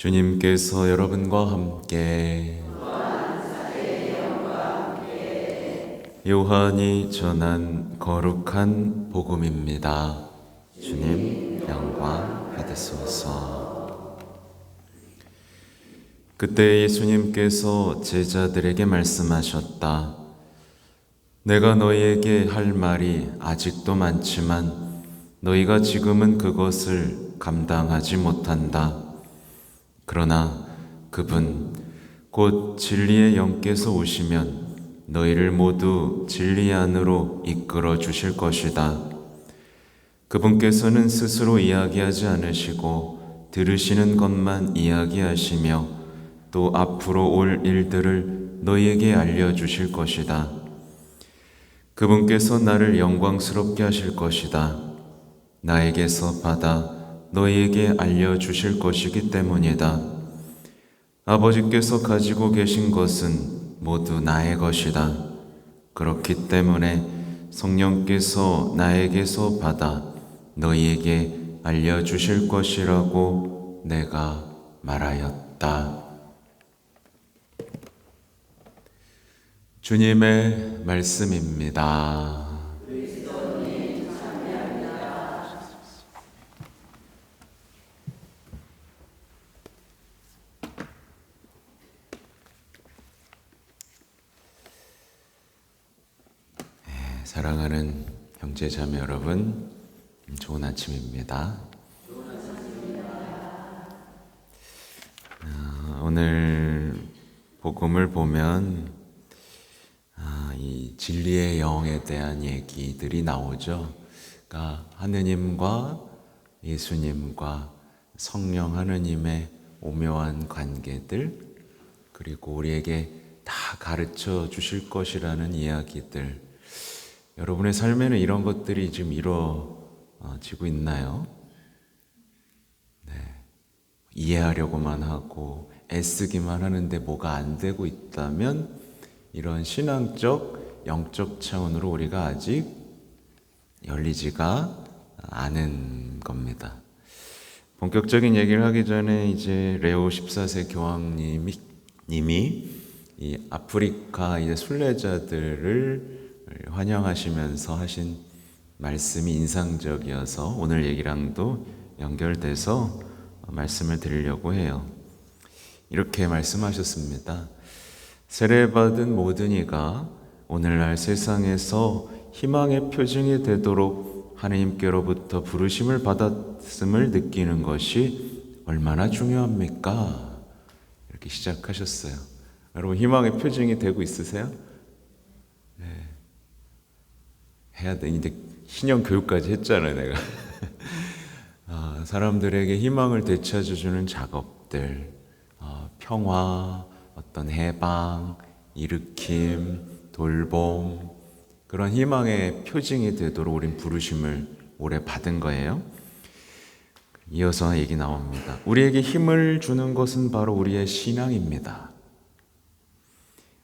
주님께서 여러분과 함께 요한이 전한 거룩한 복음입니다. 주님 영광 받으소서. 그때 예수님께서 제자들에게 말씀하셨다. 내가 너희에게 할 말이 아직도 많지만 너희가 지금은 그것을 감당하지 못한다. 그러나 그분 곧 진리의 영께서 오시면 너희를 모두 진리 안으로 이끌어 주실 것이다. 그분께서는 스스로 이야기하지 않으시고 들으시는 것만 이야기하시며 또 앞으로 올 일들을 너희에게 알려주실 것이다. 그분께서 나를 영광스럽게 하실 것이다. 나에게서 받아 너희에게 알려주실 것이기 때문이다. 아버지께서 가지고 계신 것은 모두 나의 것이다. 그렇기 때문에 성령께서 나에게서 받아 너희에게 알려주실 것이라고 내가 말하였다. 주님의 말씀입니다. 사랑하는 형제 자매 여러분, 좋은 아침입니다. 오늘 복음을 보면 이 진리의 영에 대한 얘기들이 나오죠. 그러니까 하느님과 예수님과 성령 하느님의 오묘한 관계들, 그리고 우리에게 다 가르쳐 주실 것이라는 이야기들. 여러분의 삶에는 이런 것들이 지금 이루어지고 있나요? 네. 이해하려고만 하고 애쓰기만 하는데 뭐가 안 되고 있다면 이런 신앙적, 영적 차원으로 우리가 아직 열리지가 않은 겁니다. 본격적인 얘기를 하기 전에 이제 레오 14세 교황님이 이 아프리카 이제 순례자들을 환영하시면서 하신 말씀이 인상적이어서 오늘 얘기랑도 연결돼서 말씀을 드리려고 해요. 이렇게 말씀하셨습니다. 세례받은 모든 이가 오늘날 세상에서 희망의 표징이 되도록 하나님께로부터 부르심을 받았음을 느끼는 것이 얼마나 중요합니까? 이렇게 시작하셨어요. 여러분 희망의 표징이 되고 있으세요? 네. 해야 돼. 이제 신형 교육까지 했잖아요, 내가. 사람들에게 희망을 되찾아주는 작업들, 평화, 어떤 해방, 일으킴, 돌봄, 그런 희망의 표징이 되도록 우린 부르심을 올해 받은 거예요. 이어서 얘기 나옵니다. 우리에게 힘을 주는 것은 바로 우리의 신앙입니다.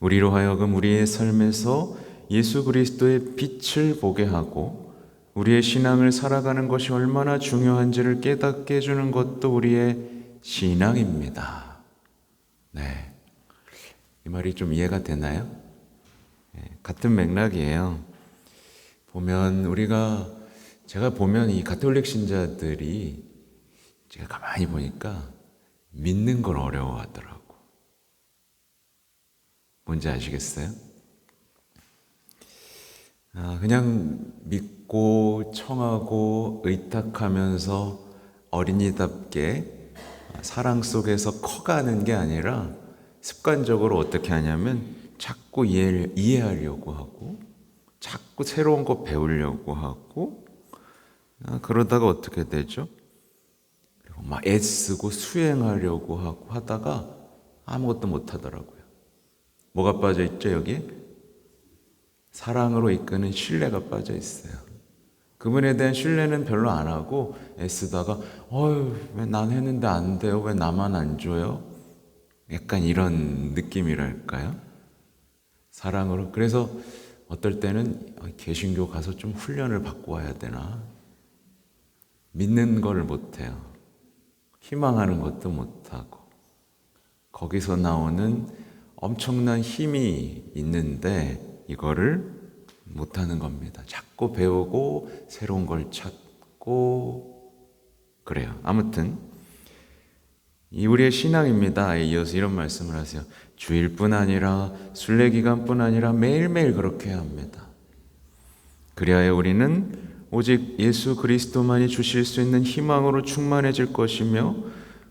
우리로 하여금 우리의 삶에서 예수 그리스도의 빛을 보게 하고 우리의 신앙을 살아가는 것이 얼마나 중요한지를 깨닫게 해주는 것도 우리의 신앙입니다. 네, 이 말이 좀 이해가 되나요? 네, 같은 맥락이에요. 제가 보면 이 가톨릭 신자들이 제가 가만히 보니까 믿는 걸 어려워하더라고. 뭔지 아시겠어요? 그냥 믿고 청하고 의탁하면서 어린이답게 사랑 속에서 커가는 게 아니라 습관적으로 어떻게 하냐면 자꾸 이해하려고 하고 자꾸 새로운 거 배우려고 하고 그러다가 어떻게 되죠? 그리고 막 애쓰고 수행하려고 하고 하다가 아무것도 못 하더라고요. 뭐가 빠져 있죠, 여기? 사랑으로 이끄는 신뢰가 빠져 있어요. 그분에 대한 신뢰는 별로 안 하고 애쓰다가 왜 난 했는데 안 돼요? 왜 나만 안 줘요? 약간 이런 느낌이랄까요? 사랑으로. 그래서 어떨 때는 개신교 가서 좀 훈련을 받고 와야 되나? 믿는 걸 못해요. 희망하는 것도 못하고. 거기서 나오는 엄청난 힘이 있는데 이거를 못하는 겁니다. 자꾸 배우고 새로운 걸 찾고 그래요. 아무튼 이 우리의 신앙입니다. 이어서 이런 말씀을 하세요. 주일뿐 아니라 순례기간뿐 아니라 매일매일 그렇게 해야 합니다. 그리하여 우리는 오직 예수 그리스도만이 주실 수 있는 희망으로 충만해질 것이며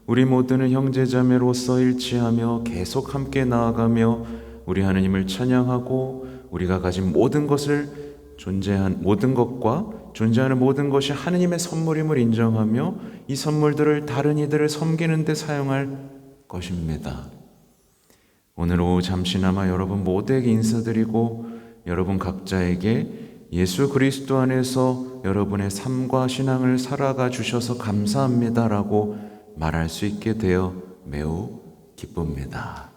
우리 모두는 형제자매로서 일치하며 계속 함께 나아가며 우리 하나님을 찬양하고 우리가 가진 모든 것과 존재하는 모든 것이 하나님의 선물임을 인정하며 이 선물들을 다른 이들을 섬기는 데 사용할 것입니다. 오늘 오후 잠시나마 여러분 모두에게 인사드리고 여러분 각자에게 예수 그리스도 안에서 여러분의 삶과 신앙을 살아가 주셔서 감사합니다라고 말할 수 있게 되어 매우 기쁩니다.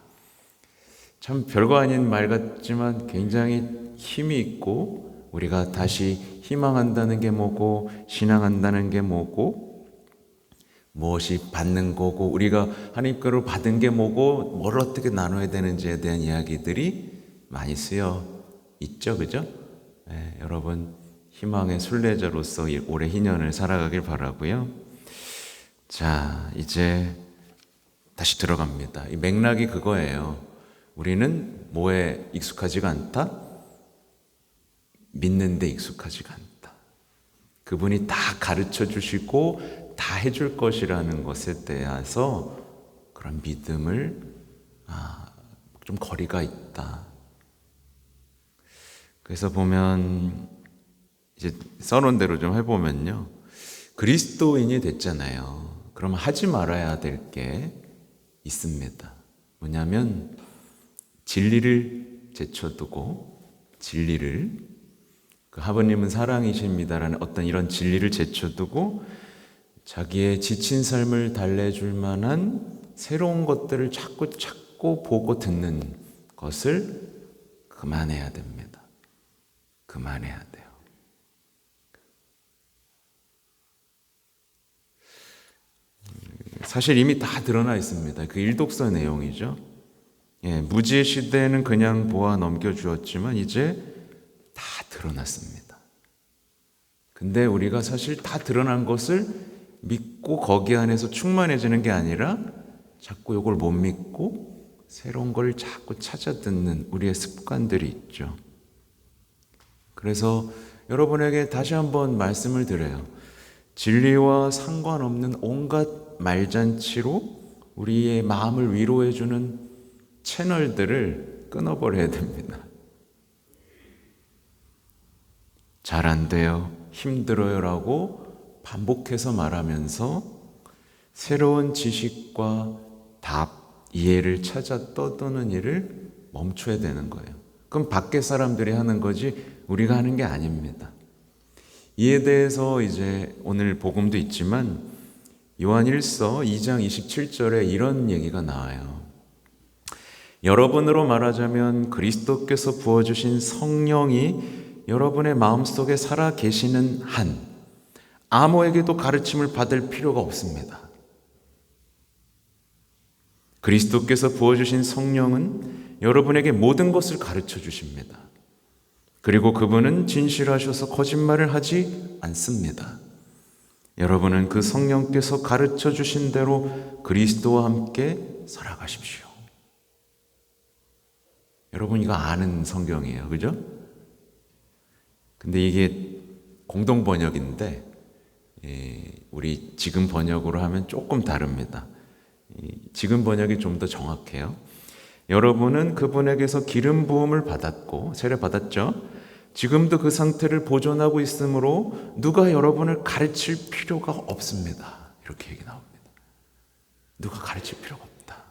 참 별거 아닌 말 같지만 굉장히 힘이 있고 우리가 다시 희망한다는 게 뭐고 신앙한다는 게 뭐고 무엇이 받는 거고 우리가 하나님 거를 받은 게 뭐고 뭘 어떻게 나눠야 되는지에 대한 이야기들이 많이 쓰여 있죠. 그죠? 네, 여러분 희망의 순례자로서 올해 희년을 살아가길 바라고요. 자, 이제 다시 들어갑니다. 이 맥락이 그거예요. 우리는 뭐에 익숙하지가 않다? 믿는 데 익숙하지가 않다. 그분이 다 가르쳐 주시고 다 해줄 것이라는 것에 대해서 그런 믿음을 좀 거리가 있다. 그래서 보면 이제 써놓은 대로 좀 해보면요. 그리스도인이 됐잖아요. 그러면 하지 말아야 될 게 있습니다. 뭐냐면 진리를 제쳐두고 진리를 그 아버님은 사랑이십니다라는 어떤 이런 진리를 제쳐두고 자기의 지친 삶을 달래줄 만한 새로운 것들을 자꾸 찾고 보고 듣는 것을 그만해야 됩니다. 그만해야 돼요. 사실 이미 다 드러나 있습니다. 그 일독서 내용이죠. 무지의 시대에는 그냥 보아 넘겨주었지만 이제 다 드러났습니다. 근데 우리가 사실 다 드러난 것을 믿고 거기 안에서 충만해지는 게 아니라 자꾸 이걸 못 믿고 새로운 걸 자꾸 찾아 듣는 우리의 습관들이 있죠. 그래서 여러분에게 다시 한번 말씀을 드려요. 진리와 상관없는 온갖 말잔치로 우리의 마음을 위로해주는 채널들을 끊어버려야 됩니다. 잘 안 돼요, 힘들어요 라고 반복해서 말하면서 새로운 지식과 답, 이해를 찾아 떠도는 일을 멈춰야 되는 거예요. 그럼 밖에 사람들이 하는 거지 우리가 하는 게 아닙니다. 이에 대해서 이제 오늘 복음도 있지만 요한 1서 2장 27절에 이런 얘기가 나와요. 여러분으로 말하자면 그리스도께서 부어주신 성령이 여러분의 마음속에 살아 계시는 한 아무에게도 가르침을 받을 필요가 없습니다. 그리스도께서 부어주신 성령은 여러분에게 모든 것을 가르쳐 주십니다. 그리고 그분은 진실하셔서 거짓말을 하지 않습니다. 여러분은 그 성령께서 가르쳐 주신 대로 그리스도와 함께 살아가십시오. 여러분 이거 아는 성경이에요. 그죠? 근데 이게 공동 번역인데 우리 지금 번역으로 하면 조금 다릅니다. 지금 번역이 좀 더 정확해요. 여러분은 그분에게서 기름 부음을 받았고 세례 받았죠? 지금도 그 상태를 보존하고 있으므로 누가 여러분을 가르칠 필요가 없습니다. 이렇게 얘기 나옵니다. 누가 가르칠 필요가 없다.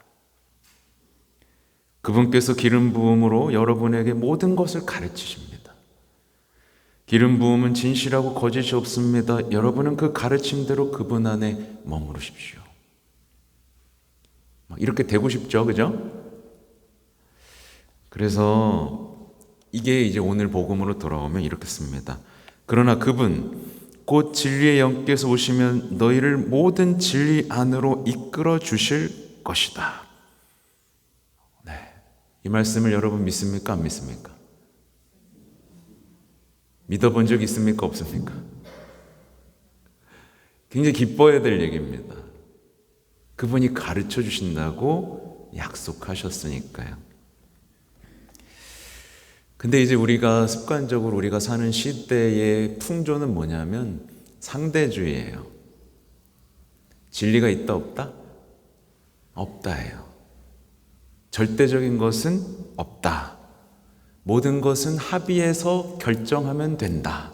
그분께서 기름 부음으로 여러분에게 모든 것을 가르치십니다. 기름 부음은 진실하고 거짓이 없습니다. 여러분은 그 가르침대로 그분 안에 머무르십시오. 이렇게 되고 싶죠, 그죠? 그래서 이게 이제 오늘 복음으로 돌아오면 이렇게 씁니다. 그러나 그분 곧 진리의 영께서 오시면 너희를 모든 진리 안으로 이끌어 주실 것이다. 이 말씀을 여러분 믿습니까? 안 믿습니까? 믿어본 적 있습니까? 없습니까? 굉장히 기뻐해야 될 얘기입니다. 그분이 가르쳐 주신다고 약속하셨으니까요. 근데 이제 우리가 습관적으로 우리가 사는 시대의 풍조는 뭐냐면 상대주의예요. 진리가 있다 없다? 없다예요. 절대적인 것은 없다. 모든 것은 합의해서 결정하면 된다.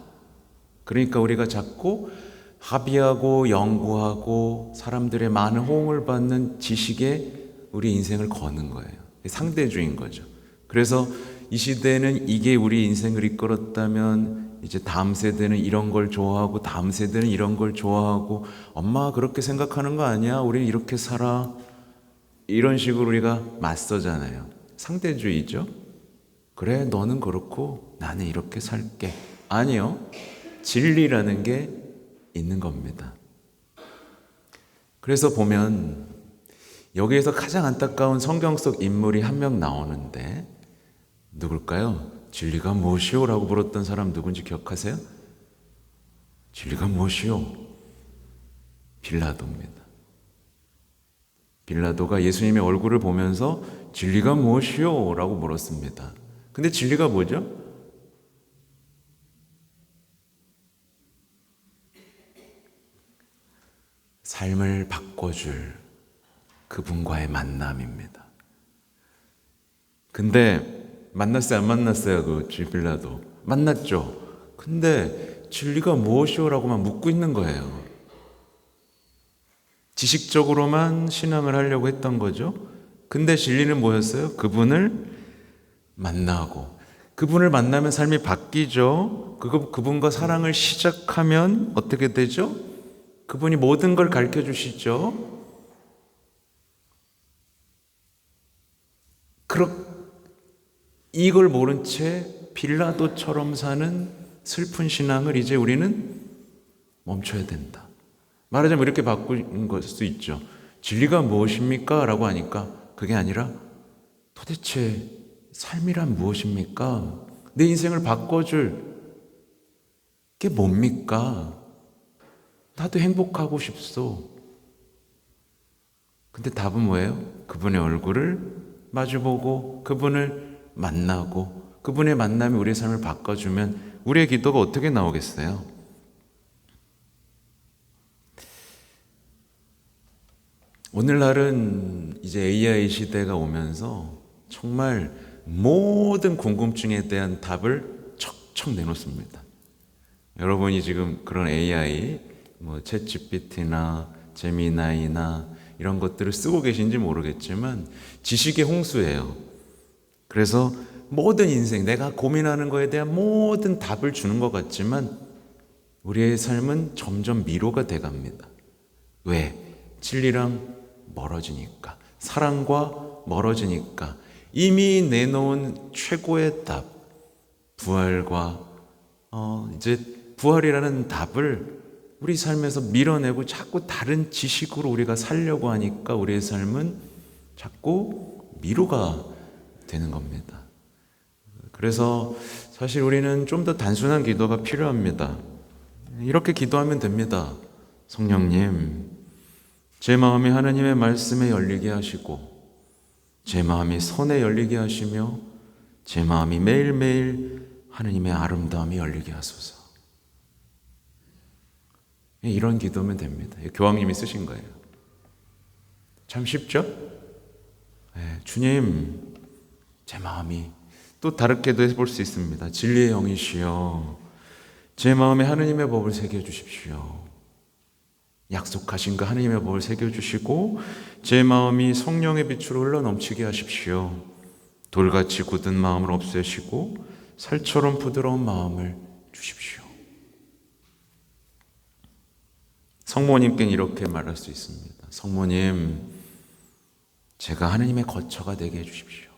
그러니까 우리가 자꾸 합의하고 연구하고 사람들의 많은 호응을 받는 지식에 우리 인생을 거는 거예요. 상대주의인 거죠. 그래서 이 시대는 이게 우리 인생을 이끌었다면 이제 다음 세대는 이런 걸 좋아하고 다음 세대는 이런 걸 좋아하고 엄마가 그렇게 생각하는 거 아니야? 우리 이렇게 살아. 이런 식으로 우리가 맞서잖아요. 상대주의죠. 그래, 너는 그렇고 나는 이렇게 살게. 아니요. 진리라는 게 있는 겁니다. 그래서 보면 여기에서 가장 안타까운 성경 속 인물이 한 명 나오는데 누굴까요? 진리가 무엇이오? 라고 물었던 사람 누군지 기억하세요? 진리가 무엇이오? 빌라도입니다. 빌라도가 예수님의 얼굴을 보면서 진리가 무엇이오? 라고 물었습니다. 근데 진리가 뭐죠? 삶을 바꿔줄 그분과의 만남입니다. 근데 만났어요? 안 만났어요? 그 빌라도 만났죠. 근데 진리가 무엇이오? 라고만 묻고 있는 거예요. 지식적으로만 신앙을 하려고 했던 거죠. 근데 진리는 뭐였어요? 그분을 만나고 그분을 만나면 삶이 바뀌죠. 그분과 사랑을 시작하면 어떻게 되죠? 그분이 모든 걸 가르쳐 주시죠. 이걸 모른 채 빌라도처럼 사는 슬픈 신앙을 이제 우리는 멈춰야 된다. 말하자면 이렇게 바꾸는 걸 수 있죠. 진리가 무엇입니까? 라고 하니까 그게 아니라 도대체 삶이란 무엇입니까? 내 인생을 바꿔줄 게 뭡니까? 나도 행복하고 싶소. 근데 답은 뭐예요? 그분의 얼굴을 마주보고 그분을 만나고 그분의 만남이 우리의 삶을 바꿔주면 우리의 기도가 어떻게 나오겠어요? 오늘날은 이제 AI 시대가 오면서 정말 모든 궁금증에 대한 답을 척척 내놓습니다. 여러분이 지금 그런 AI, 챗GPT나 제미나이나 이런 것들을 쓰고 계신지 모르겠지만 지식의 홍수예요. 그래서 모든 인생, 내가 고민하는 거에 대한 모든 답을 주는 것 같지만 우리의 삶은 점점 미로가 돼갑니다. 왜? 진리랑 멀어지니까, 사랑과 멀어지니까 이미 내놓은 최고의 답, 부활과 이제 부활이라는 답을 우리 삶에서 밀어내고 자꾸 다른 지식으로 우리가 살려고 하니까 우리의 삶은 자꾸 미로가 되는 겁니다. 그래서 사실 우리는 좀 더 단순한 기도가 필요합니다. 이렇게 기도하면 됩니다. 성령님, 제 마음이 하나님의 말씀에 열리게 하시고 제 마음이 선에 열리게 하시며 제 마음이 매일매일 하나님의 아름다움이 열리게 하소서. 이런 기도면 됩니다. 교황님이 쓰신 거예요. 참 쉽죠? 주님, 제 마음이 또 다르게도 해볼 수 있습니다. 진리의 영이시여, 제 마음에 하나님의 법을 새겨주십시오. 약속하신 그 하나님의 법을 새겨주시고 제 마음이 성령의 빛으로 흘러넘치게 하십시오. 돌같이 굳은 마음을 없애시고 살처럼 부드러운 마음을 주십시오. 성모님께는 이렇게 말할 수 있습니다. 성모님, 제가 하나님의 거처가 되게 해주십시오.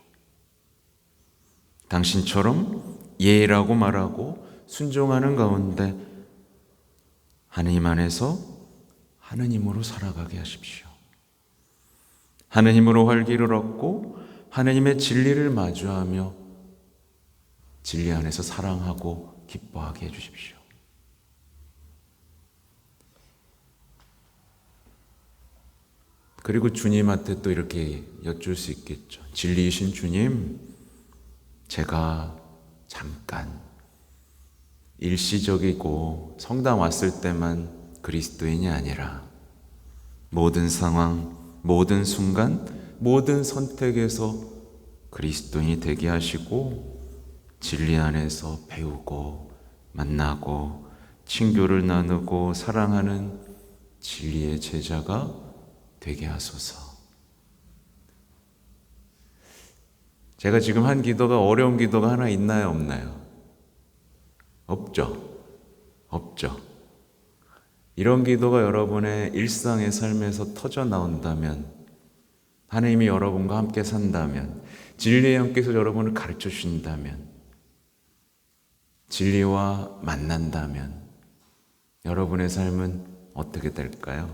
당신처럼 예라고 말하고 순종하는 가운데 하나님 안에서 하느님으로 살아가게 하십시오. 하느님으로 활기를 얻고 하나님의 진리를 마주하며 진리 안에서 사랑하고 기뻐하게 해주십시오. 그리고 주님한테 또 이렇게 여쭐 수 있겠죠. 진리이신 주님, 제가 잠깐 일시적이고 성당 왔을 때만 그리스도인이 아니라 모든 상황, 모든 순간, 모든 선택에서 그리스도인이 되게 하시고 진리 안에서 배우고 만나고 친교를 나누고 사랑하는 진리의 제자가 되게 하소서. 제가 지금 한 기도가 어려운 기도가 하나 있나요, 없나요? 없죠. 없죠. 이런 기도가 여러분의 일상의 삶에서 터져 나온다면, 하나님이 여러분과 함께 산다면, 진리의 영께서 여러분을 가르쳐 주신다면, 진리와 만난다면 여러분의 삶은 어떻게 될까요?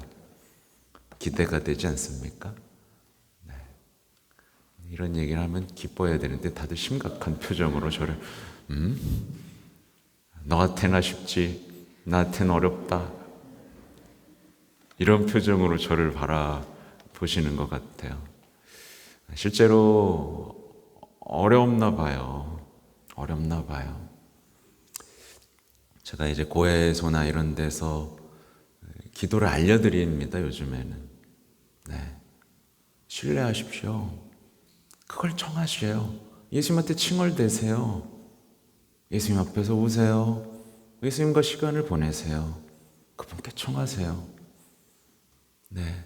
기대가 되지 않습니까? 네. 이런 얘기를 하면 기뻐해야 되는데 다들 심각한 표정으로 저를 너한테나 쉽지 나한테는 어렵다, 이런 표정으로 저를 바라보시는 것 같아요. 실제로 어렵나 봐요. 어렵나 봐요. 제가 이제 고해소나 이런 데서 기도를 알려드립니다, 요즘에는. 네. 신뢰하십시오. 그걸 청하세요. 예수님한테 칭얼대세요. 예수님 앞에서 우세요. 예수님과 시간을 보내세요. 그분께 청하세요. 네.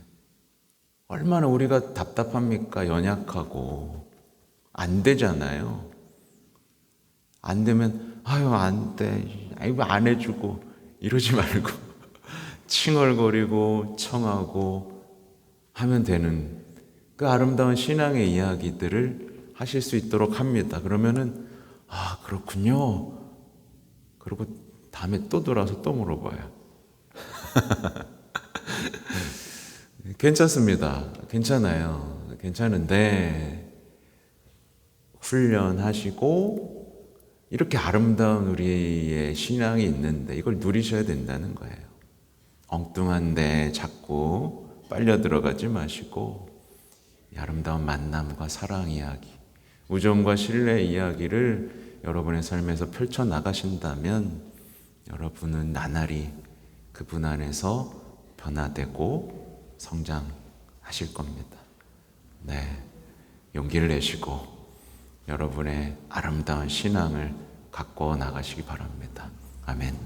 얼마나 우리가 답답합니까? 연약하고. 안 되잖아요. 안 되면, 아유, 안 돼. 아이고, 안 해주고. 이러지 말고. 칭얼거리고, 청하고 하면 되는 그 아름다운 신앙의 이야기들을 하실 수 있도록 합니다. 그러면은, 아, 그렇군요. 그리고 다음에 또 돌아서 또 물어봐요. 괜찮습니다. 괜찮아요. 괜찮은데 훈련하시고 이렇게 아름다운 우리의 신앙이 있는데 이걸 누리셔야 된다는 거예요. 엉뚱한데 자꾸 빨려 들어가지 마시고 이 아름다운 만남과 사랑 이야기, 우정과 신뢰 이야기를 여러분의 삶에서 펼쳐 나가신다면 여러분은 나날이 그분 안에서 변화되고 성장하실 겁니다. 네, 용기를 내시고 여러분의 아름다운 신앙을 가꿔 나가시기 바랍니다. 아멘.